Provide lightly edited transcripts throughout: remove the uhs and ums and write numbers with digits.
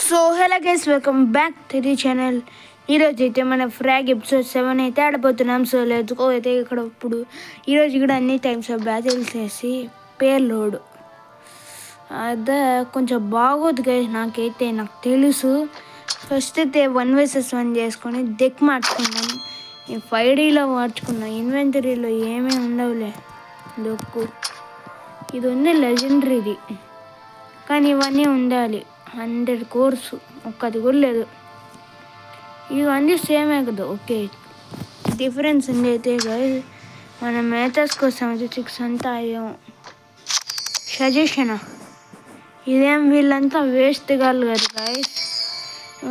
So hello guys, welcome back to the channel. ఈరోజు అయితే మన ఫ్రాగ్ ఎపిసోడ్ 7 అయితే ఆడబోతున్నాం. సో లేదుకో అయితే ఇక్కడ ఇప్పుడు ఈరోజు కూడా అన్ని టైమ్స్ ఆఫ్ బ్యాటిల్స్ వేసి పేర్లోడ్ అదే కొంచెం బాగోదు గైస్. నాకు తెలుసు. ఫస్ట్ అయితే 1 vs 1 చేసుకొని డెక్ మార్చుకుందాం. ఈ 5Dలో మార్చుకున్నాం. ఇన్వెంటరీలో ఏమీ ఉండవులే. డొక్కు ఇది ఉంది, లెజెండరీది, కానీ ఇవన్నీ ఉండాలి. 100 కోర్సు ఒక్కది కూడా లేదు. ఇవన్నీ సేమే కదా. ఓకే, డిఫరెన్స్ ఉండైతే గైస్ మన మేథర్స్ కోసం 6 అంతా అయ్యాము. సజెషనా, ఇదేం వీళ్ళంతా వేస్ట్ కాదు కదా గైస్.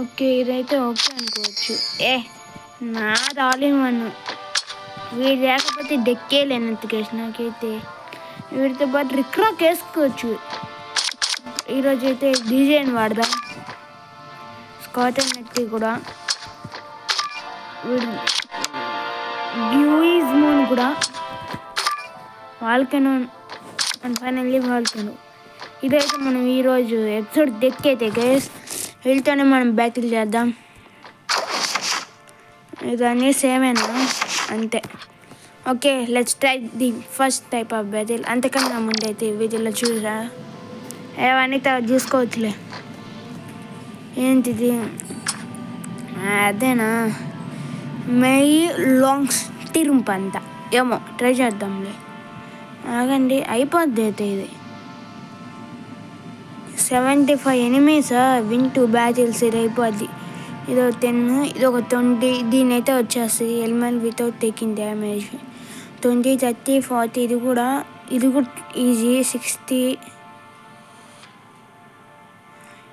ఓకే, ఇదైతే ఓకే అనుకోవచ్చు. నాది ఆల్ ఇన్ వన్. వీడు లేకపోతే డెక్కే లేనంత గైస్. నాకైతే వీటితో పాటు రిక్రాక్ వేసుకోవచ్చు. ఈరోజు అయితే డీజేని వాడదాం. స్కాట్ అండ్ నెట్టి కూడా, డ్యూయిజ్ మూన్ కూడా, వాల్కెనో అండ్ ఫైనల్లీ వాల్కెనో. ఇదైతే మనం ఈరోజు ఎపిసోడ్ డెక్ అయితే గైస్ వీళ్ళతోనే మనం బ్యాటిల్ చేద్దాం. ఇదన్నీ సేమేనా? అంతే. Okay, let's try the first type of battle. అంతకన్నా ముందైతే వీటిలో చూసా ఏవన్నీ చూసుకోవచ్చులే. ఏంటిది? అదేనా, మెయి లాంగ్ స్టిరింప్ అంత ఏమో ట్రై చేద్దాంలే. ఆగండి, అయిపోద్ది అయితే ఇది. 75 ఎనిమీసా, విన్ 2 బ్యాటిల్స్. ఇది అయిపోద్ది. ఇది 10, ఇది ఒక 20. దీని అయితే వచ్చేస్తుంది ఎలిమెంట్ వితౌట్ టేకింగ్ డ్యామేజ్. 20, 30, 40. ఇది కూడా ఈజీ. 60.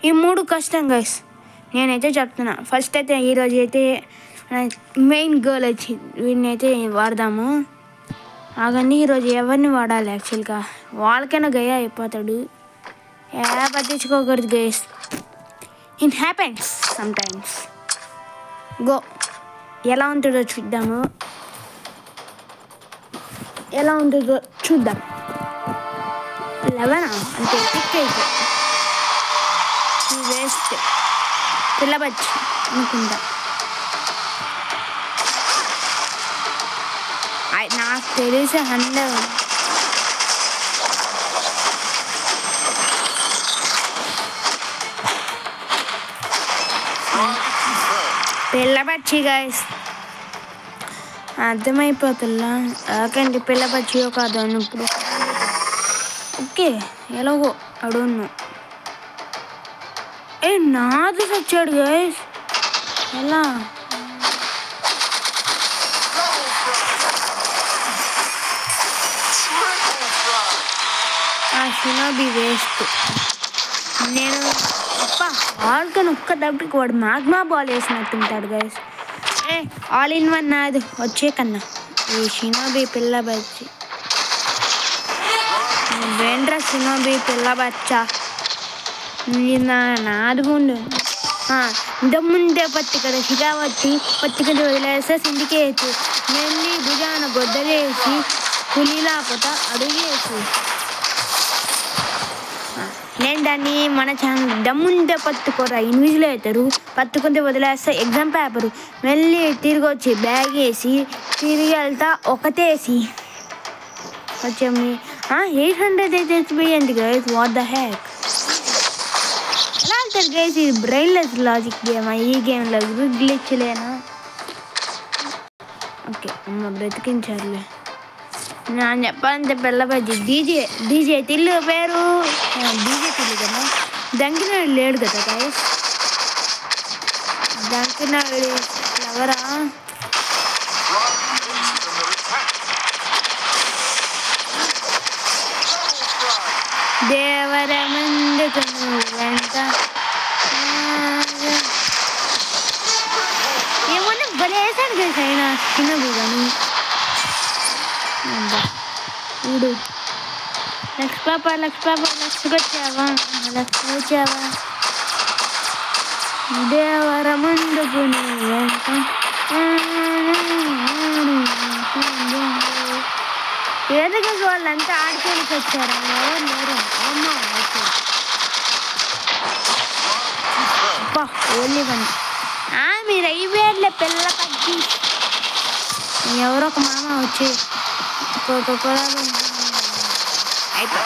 ఈ 3 కష్టం గైస్, నేనైతే చెప్తున్నా. ఫస్ట్ అయితే ఈరోజు అయితే మెయిన్ గర్ల్ వచ్చి వీడిని అయితే వాడదాము. ఆగండి, ఈరోజు ఎవరిని వాడాలి యాక్చువల్గా? వాళ్ళకైనా గయా అయిపోతాడు. పట్టించుకోకూడదు guys, it happens sometimes. Go, ఎలా ఉంటుందో చూద్దాము. ఎలా ఉంటుందో చూద్దాం. 11 అంటే పిక్ అయితే వేస్ట్ పిల్లబచ్చి అనుకుంటా. నాకు తెలిసి 100 పిల్లబచ్చి గైస్ అర్థమైపోతుందా? ఆకండి, పిల్లబచ్చియో కాదు అని ఇప్పుడు. ఓకే, ఎలాగో అడుగును. నాది వచ్చాడు గైస్. ఎలా? Shinobi waste. నేను ఆల్కన్ ఒక్క దెబ్బకి వాడు మ్యాగ్మా బాల్ వేసినట్టుంటాడు గైస్. ఆల్ ఇన్ వన్ నాది వచ్చే కన్నా ఈ షినోబి పిల్ల బచ్చి. వేండ్రా షినోబి పిల్ల బచ్చా, నాది ముందు దమ్ముంటే పత్తికడ కాబట్టి పత్తికడ వదిలేస్తే సిండికేసి నెల్లి భుజాన గొద్దలేసి పులిలాపత అడుగేసి. నేను దాన్ని మన ఛానల్ దమ్ముంటే పత్తుకోరా ఇన్విజిల్ అవుతారు, పత్తుకుంటే వదిలేస్తే ఎగ్జామ్ పేపరు, మళ్ళీ తిరిగి వచ్చి బ్యాగ్ వేసి తిరిగి వెళ్తా ఒకటేసి వచ్చాము. 800 అయితే ఎత్తిపోయింది guys. What the heck guys, ఇది బ్రెయిన్లెస్ లాజిక్ గేమ్. ఈ గేమ్లో గ్లిచ్లేనా? ఓకే, బ్రతికించారులే. నేను చెప్పాలంటే పిల్లబజ్జి డీజే తిల్లు పేరు. డీజే తిల్లు కదా, దంకినాడు లేడు కదా గైస్. దంకినాడు ఎవరా? దేవర ముందుకు నువ్వెంత ఏమన్నా బలేసాడు గైస్. అయినా చిన్నది కానీ చూడు. లక్ష పాప లక్షకొచ్చావా? దేవర ముందుకు నువ్వెంత. ఏదైనా వాళ్ళంతా ఆడుకోనికి వచ్చారా? ఎవరు లేరు. అమ్మ ఓన్లీ వన్. మీరు అయిపోయారులే పిల్ల కట్టి. ఎవరో ఒక మామ వచ్చి అయిపోయి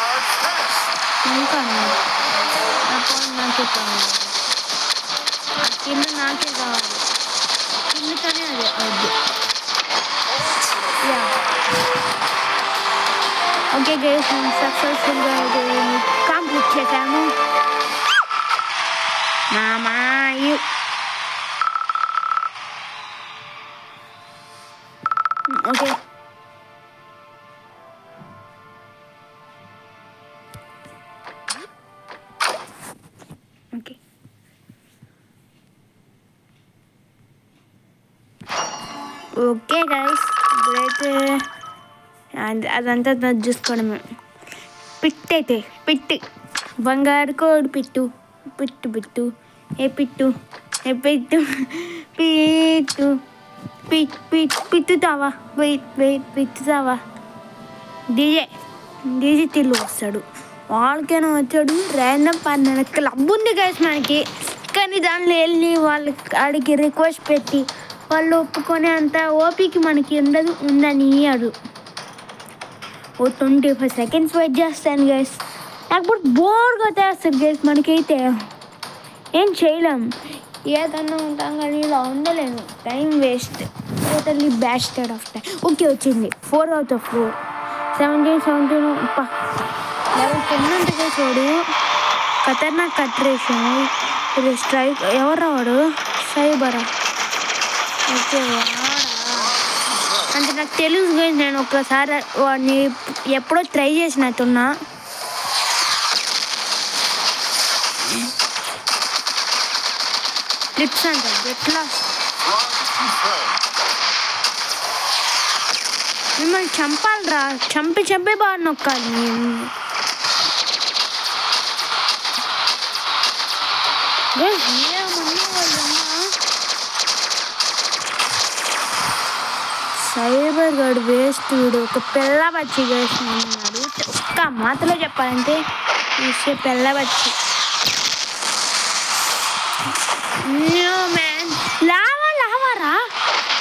ఇంకా నాకే కావాలి, కింద నాకే కావాలి, కిందతోనే అదే వద్దు. ఓకే గైస్, మేము సక్సెస్ఫుల్గా కంప్లీట్ చేశాము. మామా ఓకే ఓకే ఓకే గైస్, ఇప్పుడైతే అదంతా చూసుకోవడమే. పిట్టు అయితే పిట్టు, బంగారు కోడి పిట్టు, పిట్టు పిట్టు ఏ పిట్టు, ఏ పిట్టు పిట్టు పిట్టుతావా, పిట్టుతావా. డీజే తిల్లు వస్తాడు, వాళ్ళకైనా వచ్చాడు. ర్యాండమ్ పార్ట్నర్ క్లబ్ ఉంది గైస్ మనకి, కానీ దానిలో వెళ్ళి వాళ్ళకి అడిగి రిక్వెస్ట్ పెట్టి వాళ్ళు ఒప్పుకొని అంత ఓపిక మనకి ఉందని అడు. 25 seconds వెయిట్ చేస్తాను గైస్. లేకపోతే బోర్గా తెస్తుంది గైస్. మనకైతే ఏం చేయలేం, ఏదన్నా ఉంటాం కానీ ఇలా ఉండలేము. Time waste, totally బ్యాస్టెడ్ of time. Okay వచ్చింది 4 out of 4. 17 లెవెల్ 10 ఉంటుంది చూడు. ఖతర్నాక్ కట్ రేసాము. స్ట్రైక్ ఎవరు వాడు, సైబరా. ఓకే అంటే నాకు తెలుసు కానీ నేను ఒక్కసారి వాడిని ఎప్పుడో ట్రై చేసినట్టున్నా. ట్రిప్స్ అంటారు ఎట్లా మిమ్మల్ని చంపాలిరా, చంపి బాగా నొక్కాలి. సైబర్ గార్డ్ వేస్ట్, ఒక పిల్ల బచ్చి వేస్తున్నాడు. ఒక్క మాటలో చెప్పాలంటే ఇసే పిల్ల బచ్చి. లావారా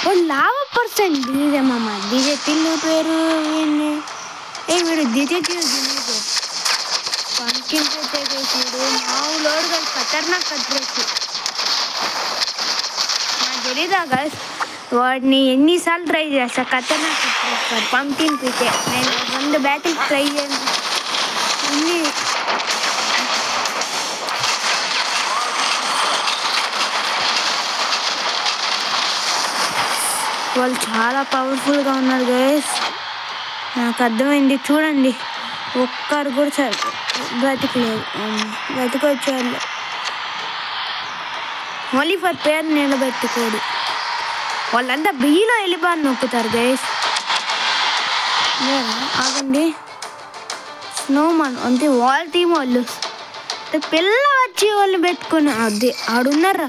ఓ లావా పర్సన్. డీజే మామ, డీజే తిల్లు పేరు వీడు డీజే తిల్లు పంకిన్ పెట్టేసేసాడు. మావులోడు కలిసి ఖతర్నాక్ కట్టేసి. నాకు తెలీదా గైస్, వాడిని ఎన్నిసార్లు ట్రై చేస్తా. ఖతర్నాక్ కట్టేస్తాడు పంకిన్ పెట్టే. నేను 100 బ్యాటిల్ ట్రై చేయండి అన్నీ. వాళ్ళు చాలా పవర్ఫుల్గా ఉన్నారు గైస్, నాకు అర్థమైంది. చూడండి ఒక్కరు కూడా బ్రతికలేదు, బ్రతికొచ్చారు. ఓన్లీ ఫర్ పేరు నిలబెట్టుకోడు. వాళ్ళంతా బియ్యలో వెళ్ళిపోయి నొక్కుతారు గైస్. ఆగండి, స్నోమాన్ అంతే వాళ్ళ టీం వాళ్ళు. పిల్ల వచ్చి వాళ్ళు పెట్టుకుని అదే ఆడున్నారా.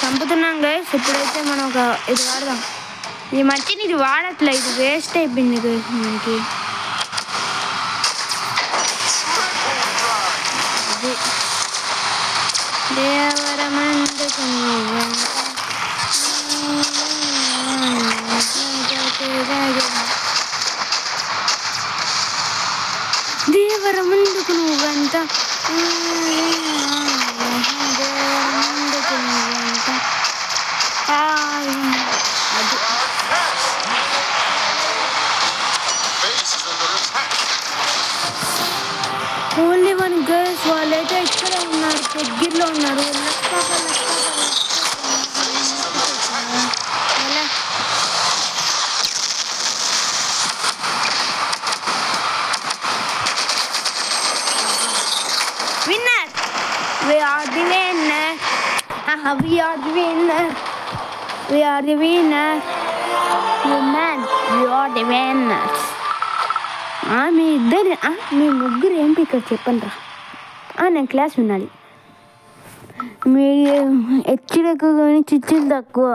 చంపుతున్నాం గైస్. ఇప్పుడైతే మనం ఒక ఇది వాడదాం. ఈ మధ్యన ఇది వాడట్లే, ఇది వేస్ట్ అయిపోయింది గైస్ మనకి. దేవర ముందుకు నువ్వంత, ఓన్లీ వన్ గర్ల్స్. వాళ్ళైతే ఇక్కడ ఉన్నారు, దగ్గరలో ఉన్నారు. Winner, we are the winner. We are the winner. We are the winner. You man, we are the winners. మీ ముగ్గురు ఏం పిక్కర్ చెప్పండి రా. నేను క్లాస్ వినాలి. మీ హెచ్చులు ఎక్కువ కానీ చిచ్చులు తక్కువ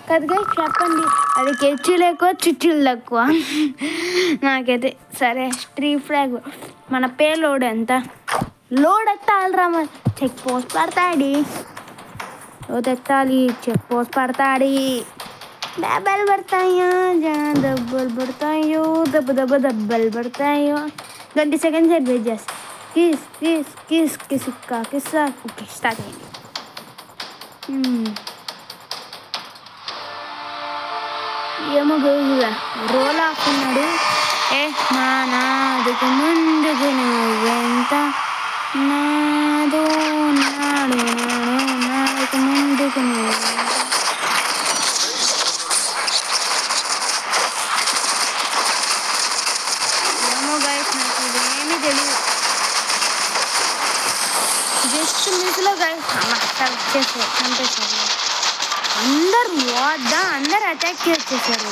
కదగా చెప్పండి. అది హెచ్చులు ఎక్కువ చిచ్చులు తక్కువ. నాకైతే సరే. స్ట్రీట్ ఫ్లాగ్ మన పేలోడ్ ఎంత లోడ్ ఎత్తాలిరా. మరి చెక్ పోస్ట్ పడతాడి. లోడ్ ఎత్తాలి. చెక్ పోస్ట్ పడతాడి. డబ్బలు పడతాయో దెబ్బలు పడతాయో దెబ్బలు పడతాయో. 20 seconds వెయిట్ చేస్తా. కిస్కా ఓకే స్టార్ట్ అయ్యింది. ఏమో గోగుగా రోల్ ఆపుతున్నాడు. మా నాదుకు ముందుకు నువ్వెంత నాదో నాడు నాదుకు ముందుకు నువ్వెంత. ఏమో గైస్ నాకు ఇదేమీ తెలియదు. జస్ట్ మిస్లో గైస్ వచ్చేసారు చంపేశారు. అందరు అందరు అటాక్ చేసేసారు.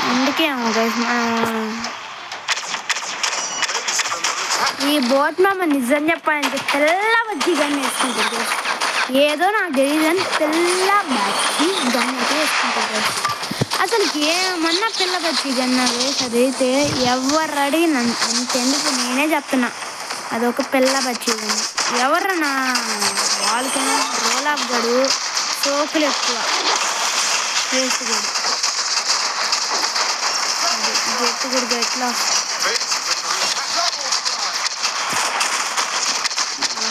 అందుకే గైస్ ఈ బోట్ మామ నిజం చెప్పాలంటే తెల్ల బజ్జీ గన్ వేసుకుంటారు. ఏదో నాకు తెలియదు అని తెల్ల బజ్జీ గన్ అయితే వేసుకుంటారు. అసలు ఏమన్నా పిల్ల బజ్జీ గన్ వేసైతే ఎవరు అడిగిన అంతెందుకు నేనే చెప్తున్నా అదొక పిల్ల బజ్జీ గన్. ఎవరన్నా వాళ్ళకైనా రోల్ ఆఫ్ గడు సోకులు ఎక్కువ వేసుకుడు గెట్టుకుడు ఎట్లా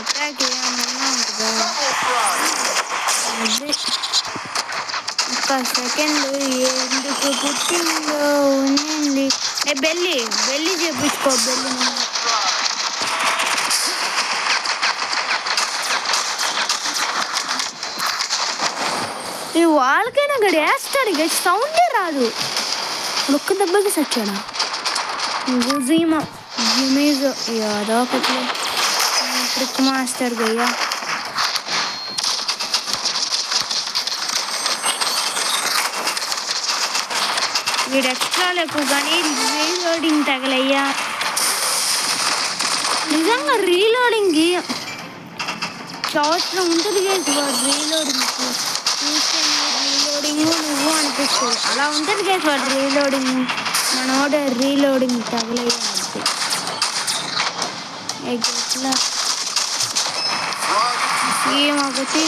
అటాక్ ఏమన్నా ఉంటుందా. అదే ఒక్క సెకండ్ ఎందుకు పుట్టిందో ఉండింది. బెల్లి చేపించుకో. బెల్లి ఈ వాళ్ళకైనా గడి వేస్తాడు. ఇక సౌండే రాదు. ఒక్క దెబ్బకి సచ్చాడా. జిమీజ్ అదొకటి ట్రిక్ మాస్టర్ గయ్యా. వీడు ఎక్స్ట్రాలు ఎక్కువ కానీ రీలోడింగ్ తగలయ్యా. నిజంగా రీలోడింగ్కి అవసరం ఉంటుంది కదా. రీలోడింగ్కి రీలోడింగ్ నువ్వు అనిపిస్తుంది అలా ఉంటుంది కదా. రీలోడింగ్ మనోడు రీలోడింగ్ తగలయ్యా. ఎట్లా ఏమొకటి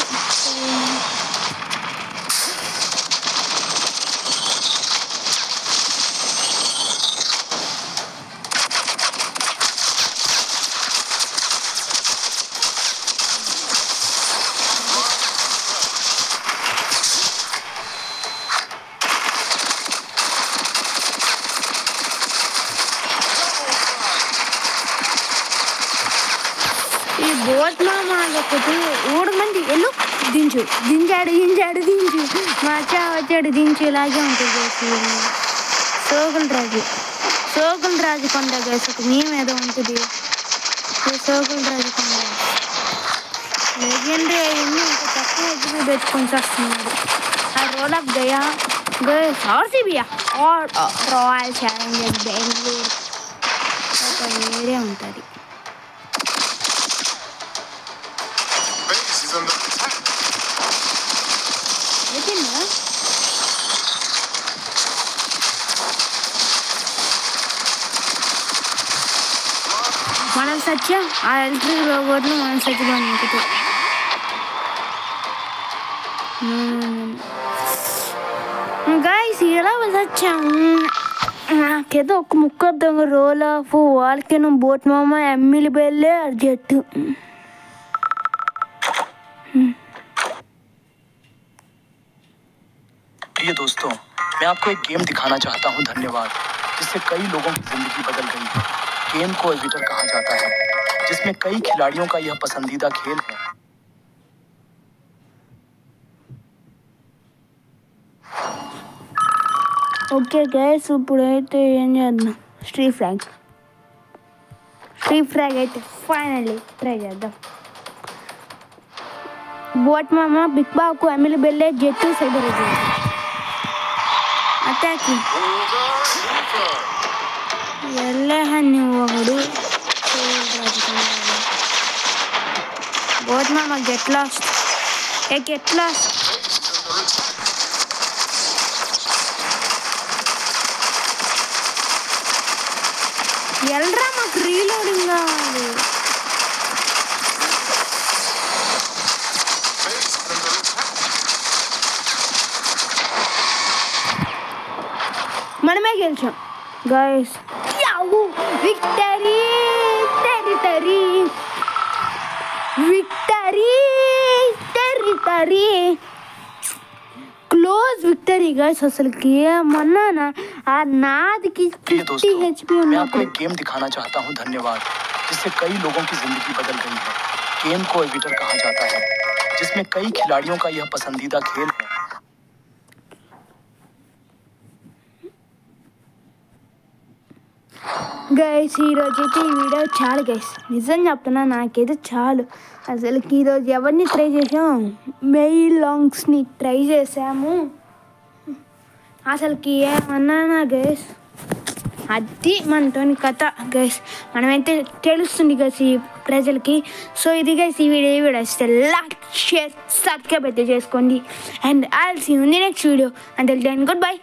బోట్ మామ ఒకటి 3 మంది ఎల్లు దించాడు మాచా వచ్చాడు దించు. ఇలాగే ఉంటుంది. సోకుల రాజు కొండ గేసి ఒక మేము ఏదో ఉంటుంది. సోకుల రాజు కొండ లెజెండరీ అయ్యింది. ఇంకా తక్కువ ఎగ్జిబిట్ పెట్టుకొని వస్తున్నాడు. ఆ రోల్ ఆఫ్ గయా ఆర్సీబీయా రాయల్ ఛాలెంజర్స్ బెంగళూరు ఒక ఏరియా ఉంటుంది. మనం సత్యం ఆ ఎలక్ట్రిక్ రోబోట్లు మనం సత్యంలో నింపుతాం. గాయస్ ఇలా సచ్చాము. నాకేదో ఒక ముక్క అర్థం. రోల్ ఆఫ్ వాళ్ళకేనో బోట్ మామ ఎమ్మిలి బెల్లే అర్జెట్టు. प्रिय दोस्तों, मैं आपको एक गेम दिखाना चाहता हूं, धन्यवाद, जिससे कई लोगों की जिंदगी बदल गई है। गेम को एविटर कहा जाता है, जिसमें कई खिलाड़ियों का यह पसंदीदा खेल है। ఓకే గైస్ ఇప్పుడైతే ఏం చేద్దాం. స్ట్రీట్ ఫ్రాగ్ అయితే ఫైనల్లీ ట్రై చేద్దాం. బోట్ మామ బిగ్ బాకు ఎమ్మిలి బెల్లే జెట్టు సైబర్ అటాక్ ఎల్లహన్ని ఒకడు బోత్ మామ గెట్ లాస్ట్ గెట్ లాస్ట్ ఎల్రా మాకు రీలోడింగ్ కావాలి మనమే గెలిచాం guys victory territory victory territory close victory guys అసలుకి ఏమన్నా ఆ నాదికి 50 HP मैं आपको एक गेम दिखाना चाहता हूँ धन्यवाद जिससे कई लोगों की जिंदगी बदल गई है गेम को एविटर कहा जाता है जिसमें कई खिलाड़ियों का यह पसंदीदा खेल है గైస్ ఈరోజైతే ఈ వీడియో చాలు గైస్ నిజం చెప్తున్నా నాకైతే చాలు అసలుకి ఈరోజు ఎవరిని ట్రై చేసాం మెయిల్ లాంగ్స్ని ట్రై చేసాము అసలుకి ఏమన్నా గైస్ అది మనతోని కథ గైస్ మనమైతే తెలుస్తుంది గైస్ ఈ ప్రజలకి సో ఇది గైస్ ఈ వీడియో వస్తే లైక్ షేర్ సబ్స్క్రైబ్ అయితే చేసుకోండి and I'll see you in the next video until then good by